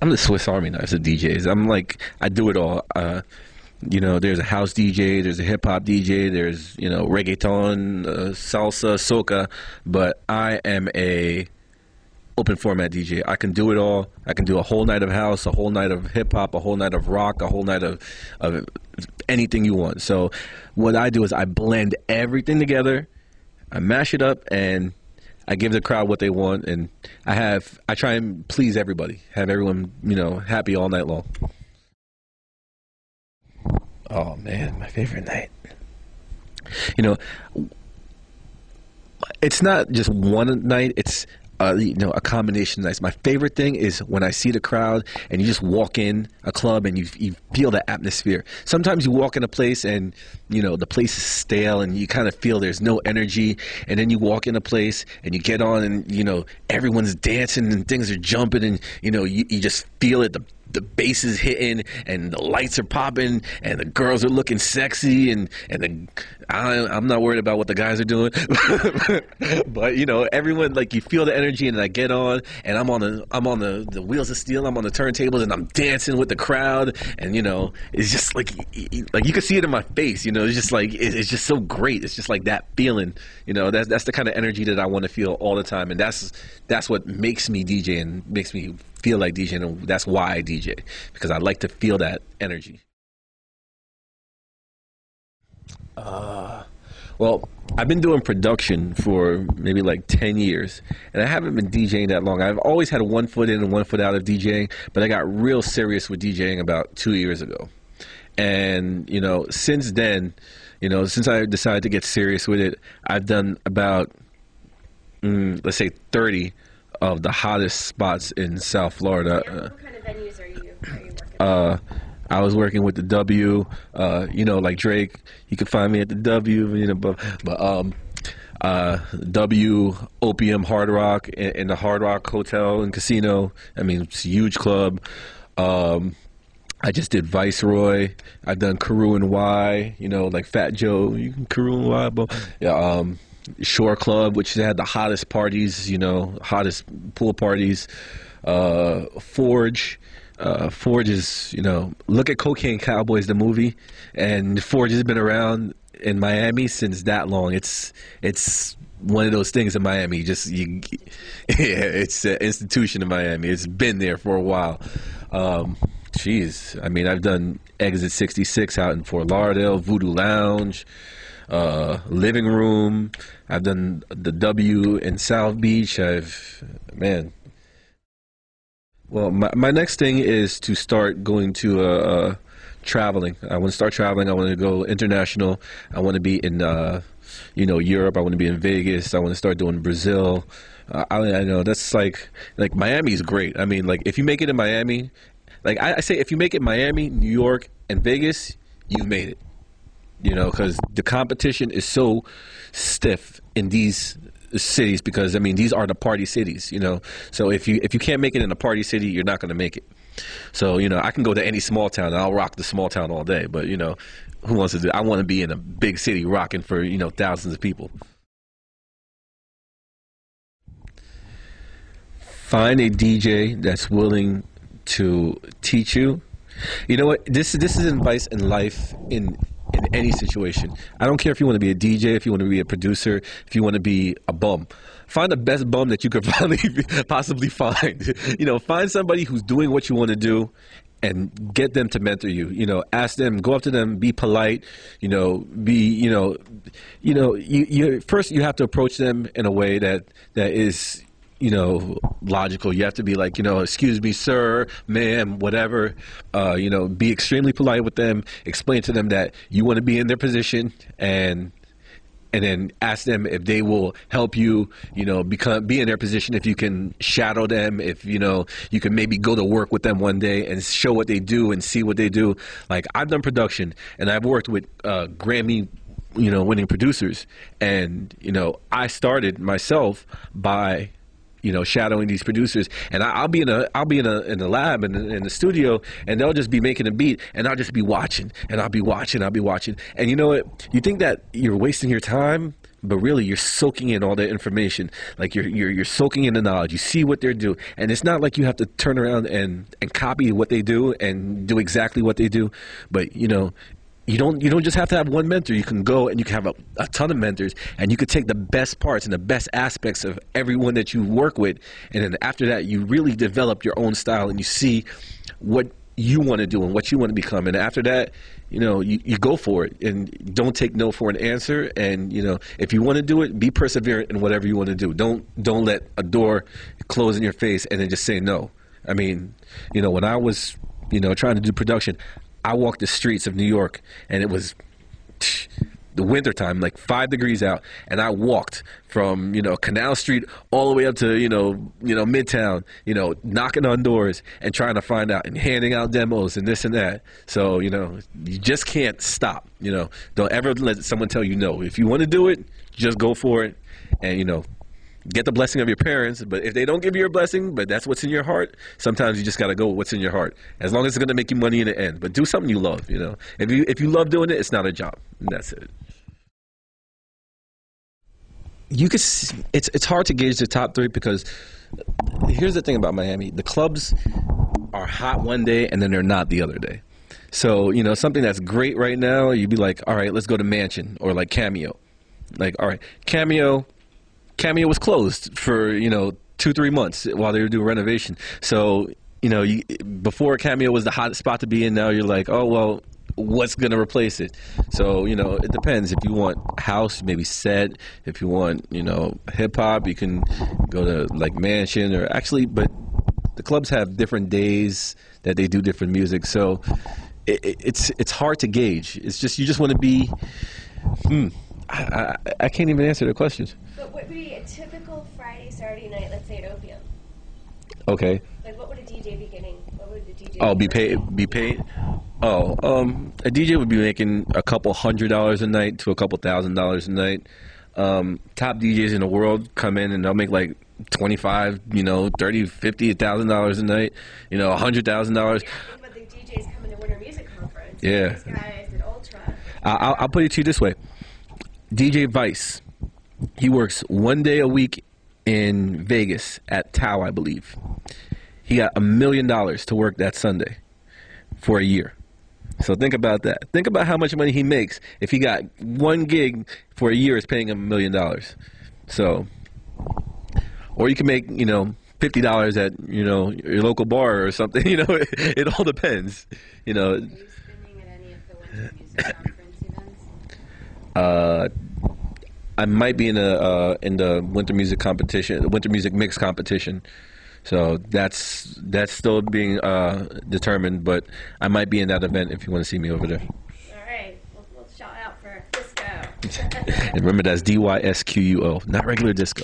I'm the Swiss Army knives of DJs. I'm like, I do it all. There's a house DJ, there's a hip hop DJ, there's, reggaeton, salsa, soca, but I am a open format DJ. I can do it all. I can do a whole night of house, a whole night of hip hop, a whole night of rock, a whole night of anything you want. So what I do is I blend everything together, I mash it up, and I give the crowd what they want, and I try and please everybody, have everyone, happy all night long. Oh man, my favorite night. It's not just one night, it's a combination of nights. My favorite thing is when I see the crowd and you just walk in a club and you feel the atmosphere. Sometimes you walk in a place and the place is stale and you kind of feel there's no energy, and then you walk in a place and you get on and everyone's dancing and things are jumping, and you just feel it. The bass is hitting and the lights are popping and the girls are looking sexy, and I'm not worried about what the guys are doing, but everyone, like, you feel the energy, and I get on and I'm on the wheels of steel, I'm on the turntables and I'm dancing with the crowd, and it's just like you can see it in my face, it's just like it's just so great. It's just like that feeling, that's the kind of energy that I want to feel all the time, and that's what makes me DJ and makes me feel like DJing, and that's why I DJ, because I like to feel that energy. Well, I've been doing production for maybe like 10 years, and I haven't been DJing that long. I've always had one foot in and one foot out of DJing, but I got real serious with DJing about 2 years ago. And, since then, since I decided to get serious with it, I've done about, let's say 30 of the hottest spots in South Florida. Yeah, what kind of venues are you working I was working with the W, like Drake. You can find me at the W, W Opium Hard Rock in the Hard Rock Hotel and Casino. I mean, it's a huge club. I just did Viceroy. I've done Carew and Y, like Fat Joe. You can Carew and Y, but yeah. Shore Club, which had the hottest parties, hottest pool parties. Forge. Forge is, look at Cocaine Cowboys, the movie, and Forge has been around in Miami since that long. It's one of those things in Miami. It's an institution in Miami. It's been there for a while. I mean, I've done Exit 66 out in Fort Lauderdale, Voodoo Lounge, Living Room. I've done the W in South Beach. Well, my next thing is to start going to traveling. I want to start traveling. I want to go international. I want to be in Europe. I want to be in Vegas. I want to start doing Brazil. I know that's like Miami is great. I mean, like, if you make it in Miami, like I say, if you make it Miami, New York, and Vegas, you've made it. Because the competition is so stiff in these cities, because I mean, these are the party cities. So if you can't make it in a party city, you're not going to make it. So I can go to any small town and I'll rock the small town all day. But who wants to do? I want to be in a big city rocking for thousands of people. Find a DJ that's willing to teach you. You know what? This is advice in life, in any situation. I don't care if you want to be a DJ, if you want to be a producer, if you want to be a bum. Find the best bum that you could possibly find. Find somebody who's doing what you want to do and get them to mentor you. Ask them, go up to them, be polite, first you have to approach them in a way that is logical. You have to be like, excuse me, sir, ma'am, whatever. Be extremely polite with them. Explain to them that you want to be in their position, and then ask them if they will help you, be in their position. If you can shadow them, if you can maybe go to work with them one day and show what they do and see what they do. Like, I've done production and I've worked with Grammy winning producers, and I started myself by shadowing these producers, and I'll be in the lab and in the studio, and they'll just be making a beat, and I'll just be watching, and I'll be watching, and you know what? You think that you're wasting your time, but really you're soaking in all the information. Like you're soaking in the knowledge. You see what they're doing, and it's not like you have to turn around and copy what they do and do exactly what they do. But you don't just have to have one mentor. You can go and you can have a ton of mentors, and you could take the best parts and the best aspects of everyone that you work with, and then after that you really develop your own style and you see what you want to do and what you want to become. And after that, you go for it and don't take no for an answer. And if you want to do it, be perseverant in whatever you want to do. Don't let a door close in your face and then just say no. I mean, when I was trying to do production, I walked the streets of New York, and it was the winter time, like 5 degrees out, and I walked from Canal Street all the way up to Midtown, knocking on doors and trying to find out and handing out demos and this and that. So you just can't stop. Don't ever let someone tell you no. If you want to do it, just go for it, and get the blessing of your parents. But if they don't give you your blessing, but that's what's in your heart, sometimes you just got to go with what's in your heart, as long as it's going to make you money in the end. But do something you love. If you love doing it, it's not a job, and that's it. It's hard to gauge the top 3 because here's the thing about Miami: the clubs are hot one day and then they're not the other day. So something that's great right now, you'd be like, all right, let's go to Mansion or like Cameo. Like, all right, Cameo was closed for 2-3 months while they were doing renovation. So before Cameo was the hottest spot to be in. Now you're like, oh well, what's gonna replace it? So it depends. If you want house, maybe Set. If you want hip hop, you can go to like Mansion or but the clubs have different days that they do different music. So it's hard to gauge. It's just you just want to be. I can't even answer the questions. But what would be a typical Friday, Saturday night, let's say at Opium? Okay. Like, what would a DJ be getting? What would the DJ be paid? Be paid? Oh, a DJ would be making a couple $100 a night to a couple $1,000 a night. Top DJs in the world come in and they'll make like $25, $30, $50, $1,000 a night. $100,000. Yeah, think about the DJs coming to Winter Music Conference. Yeah. These guys at Ultra. I'll put it to you this way. DJ Vice, he works 1 day a week in Vegas at Tao, I believe. He got $1 million to work that Sunday for a year. So think about that. Think about how much money he makes if he got one gig for a year is paying him $1 million. So, or you can make, $50 at, your local bar or something. It all depends. Are you spinning at any of the Winter Music Conference events? I might be in the Winter Music competition, Winter Music Mix competition. So that's still being determined, but I might be in that event if you want to see me over there. All right, we'll shout out for Dysquo. And remember, that's Dysquo, not regular disco.